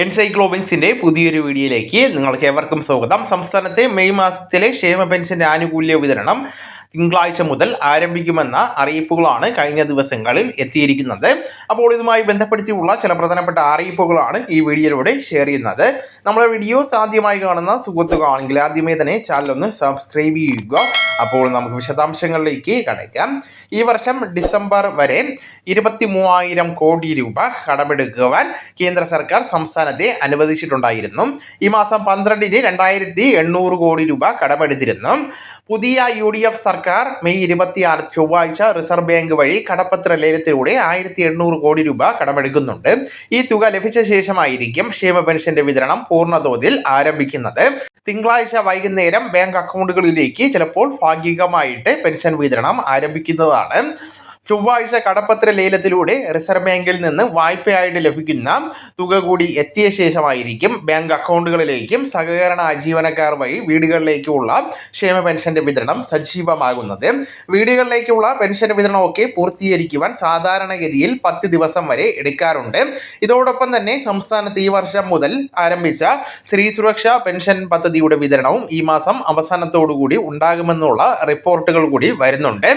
എൻസൈക്ലോബിൻസിന്റെ പുതിയൊരു വീഡിയോയിലേക്ക് നിങ്ങൾക്ക് ഏവർക്കും സ്വാഗതം. സംസ്ഥാനത്തെ മെയ് മാസത്തിലെ ക്ഷേമ പെൻഷന്റെ ആനുകൂല്യ വിതരണം തിങ്കളാഴ്ച മുതൽ ആരംഭിക്കുമെന്ന അറിയിപ്പുകളാണ് കഴിഞ്ഞ ദിവസങ്ങളിൽ എത്തിയിരിക്കുന്നത്. അപ്പോൾ ഇതുമായി ബന്ധപ്പെടുത്തിയുള്ള ചില പ്രധാനപ്പെട്ട അറിയിപ്പുകളാണ് ഈ വീഡിയോയിലൂടെ ഷെയർ ചെയ്യുന്നത്. നമ്മുടെ വീഡിയോസ് ആദ്യമായി കാണുന്ന സുഹൃത്തുക്കളാണെങ്കിൽ ആദ്യമേ തന്നെ ചാനൽ ഒന്ന് സബ്സ്ക്രൈബ് ചെയ്യുക. അപ്പോൾ നമുക്ക് വിശദാംശങ്ങളിലേക്ക് കടക്കാം. ഈ വർഷം ഡിസംബർ വരെ 23,000 കോടി രൂപ കടമെടുക്കുവാൻ കേന്ദ്ര സർക്കാർ സംസ്ഥാനത്തെ അനുവദിച്ചിട്ടുണ്ടായിരുന്നു. ഈ മാസം 12-ന് 2,800 കോടി രൂപ കടമെടുത്തിരുന്നു. പുതിയ UDF സർക്കാർ മെയ് 26 ചൊവ്വാഴ്ച റിസർവ് ബാങ്ക് വഴി കടപ്പത്ര ലേലത്തിലൂടെ 1,800 കോടി രൂപ കടമെടുക്കുന്നുണ്ട്. ഈ തുക ലഭിച്ച ശേഷമായിരിക്കും ക്ഷേമ പെൻഷന്റെ വിതരണം പൂർണ്ണതോതിൽ ആരംഭിക്കുന്നത്. തിങ്കളാഴ്ച വൈകുന്നേരം ബാങ്ക് അക്കൗണ്ടുകളിലേക്ക് ചിലപ്പോൾ ഭാഗികമായിട്ട് പെൻഷൻ വിതരണം ആരംഭിക്കുന്നതാണ്. ചൊവ്വാഴ്ച കടപ്പത്ര ലേലത്തിലൂടെ റിസർവ് ബാങ്കിൽ നിന്ന് വായ്പയായിട്ട് ലഭിക്കുന്ന തുക കൂടി എത്തിയ ശേഷമായിരിക്കും ബാങ്ക് അക്കൗണ്ടുകളിലേക്കും സഹകരണ ജീവനക്കാർ വഴി വീടുകളിലേക്കുള്ള ക്ഷേമ പെൻഷന്റെ വിതരണം സജീവമാകുന്നത്. വീടുകളിലേക്കുള്ള പെൻഷൻ വിതരണമൊക്കെ പൂർത്തീകരിക്കുവാൻ സാധാരണഗതിയിൽ 10 ദിവസം വരെ എടുക്കാറുണ്ട്. ഇതോടൊപ്പം തന്നെ സംസ്ഥാനത്ത് ഈ വർഷം മുതൽ ആരംഭിച്ച സ്ത്രീ സുരക്ഷാ പെൻഷൻ പദ്ധതിയുടെ വിതരണവും ഈ മാസം അവസാനത്തോടുകൂടി ഉണ്ടാകുമെന്നുള്ള റിപ്പോർട്ടുകൾ കൂടി വരുന്നുണ്ട്.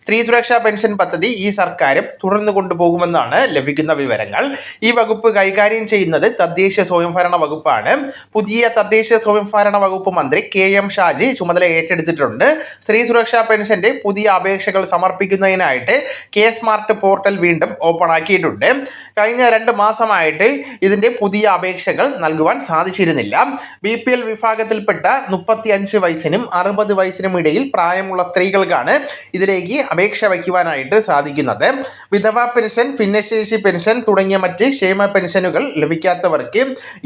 സ്ത്രീ സുരക്ഷാ പെൻഷൻ പദ്ധതി ഈ സർക്കാരും തുടർന്ന് കൊണ്ടുപോകുമെന്നാണ് ലഭിക്കുന്ന വിവരങ്ങൾ. ഈ വകുപ്പ് കൈകാര്യം ചെയ്യുന്നത് തദ്ദേശ സ്വയംഭരണ വകുപ്പാണ്. പുതിയ തദ്ദേശ സ്വയംഭരണ വകുപ്പ് മന്ത്രി KM ഷാജി ചുമതല ഏറ്റെടുത്തിട്ടുണ്ട്. സ്ത്രീ സുരക്ഷാ പെൻഷന്റെ പുതിയ അപേക്ഷകൾ സമർപ്പിക്കുന്നതിനായിട്ട് K-സ്മാർട്ട് പോർട്ടൽ വീണ്ടും ഓപ്പൺ ആക്കിയിട്ടുണ്ട്. കഴിഞ്ഞ 2 മാസമായിട്ട് ഇതിന്റെ പുതിയ അപേക്ഷകൾ നൽകുവാൻ സാധിച്ചിരുന്നില്ല. BPL വിഭാഗത്തിൽപ്പെട്ട 35 വയസ്സിനും 60 വയസ്സിനും ഇടയിൽ പ്രായമുള്ള സ്ത്രീകൾക്കാണ് ഇതിലേക്ക് അപേക്ഷ വയ്ക്കുവാനായിട്ട് സാധിക്കുന്നത്. വിധവാ പെൻഷൻ, ഭിന്നശേഷി പെൻഷൻ തുടങ്ങിയ മറ്റ് ക്ഷേമ പെൻഷനുകൾ ലഭിക്കാത്തവർക്ക്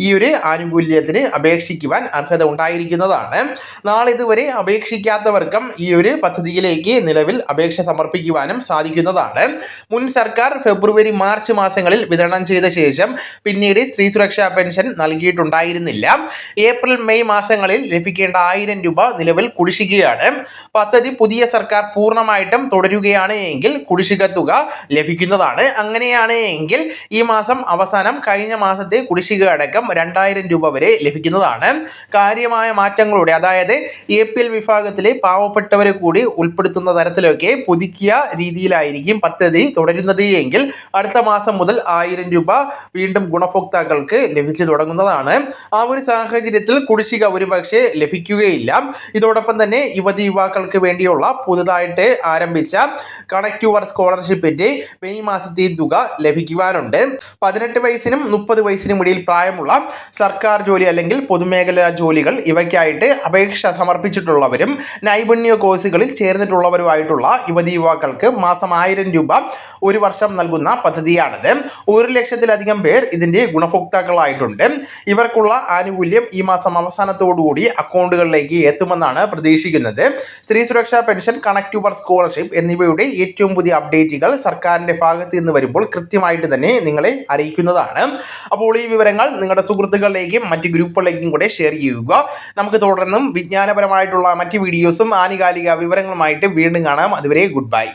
ഈ ഒരു ആനുകൂല്യത്തിന് അപേക്ഷിക്കുവാൻ അർഹത ഉണ്ടായിരിക്കുന്നതാണ്. നാളിതുവരെ അപേക്ഷിക്കാത്തവർക്കും ഈ ഒരു പദ്ധതിയിലേക്ക് നിലവിൽ അപേക്ഷ സമർപ്പിക്കുവാനും സാധിക്കുന്നതാണ്. മുൻ സർക്കാർ ഫെബ്രുവരി മാർച്ച് മാസങ്ങളിൽ വിതരണം ചെയ്ത ശേഷം പിന്നീട് സ്ത്രീ സുരക്ഷാ പെൻഷൻ നൽകിയിട്ടുണ്ടായിരുന്നില്ല. ഏപ്രിൽ മെയ് മാസങ്ങളിൽ ലഭിക്കേണ്ട 1,000 രൂപ നിലവിൽ കുടിശ്ശികയാണ്. പദ്ധതി പുതിയ സർക്കാർ പൂർണ്ണമായിട്ടും തുടരുകയാണ് എങ്കിൽ കുടിശ്ശിക തുക ലഭിക്കുന്നതാണ്. അങ്ങനെയാണ് എങ്കിൽ ഈ മാസം അവസാനം കഴിഞ്ഞ മാസത്തെ കുടിശ്ശിക അടക്കം 2,000 രൂപ വരെ ലഭിക്കുന്നതാണ്. കാര്യമായ മാറ്റങ്ങളുടെ, അതായത് APL വിഭാഗത്തിലെ പാവപ്പെട്ടവരെ കൂടി ഉൾപ്പെടുത്തുന്ന തരത്തിലൊക്കെ പുതുക്കിയ രീതിയിലായിരിക്കും പദ്ധതി തുടരുന്നത് എങ്കിൽ അടുത്ത മാസം മുതൽ 1,000 രൂപ വീണ്ടും ഗുണഭോക്താക്കൾക്ക് ലഭിച്ചു തുടങ്ങുന്നതാണ്. ആ ഒരു സാഹചര്യത്തിൽ കുടിശ്ശിക ഒരുപക്ഷെ ലഭിക്കുകയില്ല. ഇതോടൊപ്പം തന്നെ യുവതീ-യുവാക്കൾക്ക് വേണ്ടിയുള്ള പുതുതായിട്ട് ആരംഭിച്ച കണക്ട് യുവർ സ്കോളർഷിപ്പിന്റെ മെയ് മാസത്തെ തുക ലഭിക്കുവാനുണ്ട്. 18 വയസ്സിനും 30 വയസ്സിനും ഇടയിൽ പ്രായമുള്ള സർക്കാർ ജോലി അല്ലെങ്കിൽ പൊതുമേഖലാ ജോലികൾ ഇവയ്ക്കായിട്ട് അപേക്ഷ സമർപ്പിച്ചിട്ടുള്ളവരും നൈപുണ്യ കോഴ്സുകളിൽ ചേർന്നിട്ടുള്ളവരുമായിട്ടുള്ള യുവതീ-യുവാക്കൾക്ക് മാസം 1,000 രൂപ ഒരു വർഷം നൽകുന്ന പദ്ധതിയാണിത്. 1,00,000-ലധികം പേർ ഇതിന്റെ ഗുണഭോക്താക്കളായിട്ടുണ്ട്. ഇവർക്കുള്ള ആനുകൂല്യം ഈ മാസം അവസാനത്തോടുകൂടി അക്കൗണ്ടുകളിലേക്ക് എത്തുമെന്നാണ് പ്രതീക്ഷിക്കുന്നത്. സ്ത്രീ സുരക്ഷാ പെൻഷൻ, കണക്ട് യുവർ സ്കോളർഷിപ്പ് എന്നിവയുടെ ഏറ്റവും പുതിയ അപ്ഡേറ്റുകൾ സർക്കാരിന്റെ ഭാഗത്ത് നിന്ന് വരുമ്പോൾ കൃത്യമായിട്ട് തന്നെ നിങ്ങളെ അറിയിക്കുന്നതാണ്. അപ്പോൾ ഈ വിവരങ്ങൾ നിങ്ങളുടെ സുഹൃത്തുക്കളിലേക്കും മറ്റ് ഗ്രൂപ്പുകളിലേക്കും കൂടെ ഷെയർ ചെയ്യുക. നമുക്ക് തുടർന്നും വിജ്ഞാനപരമായിട്ടുള്ള മറ്റ് വീഡിയോസും ആനുകാലിക വിവരങ്ങളുമായിട്ട് വീണ്ടും കാണാം. അതുവരെ ഗുഡ് ബൈ.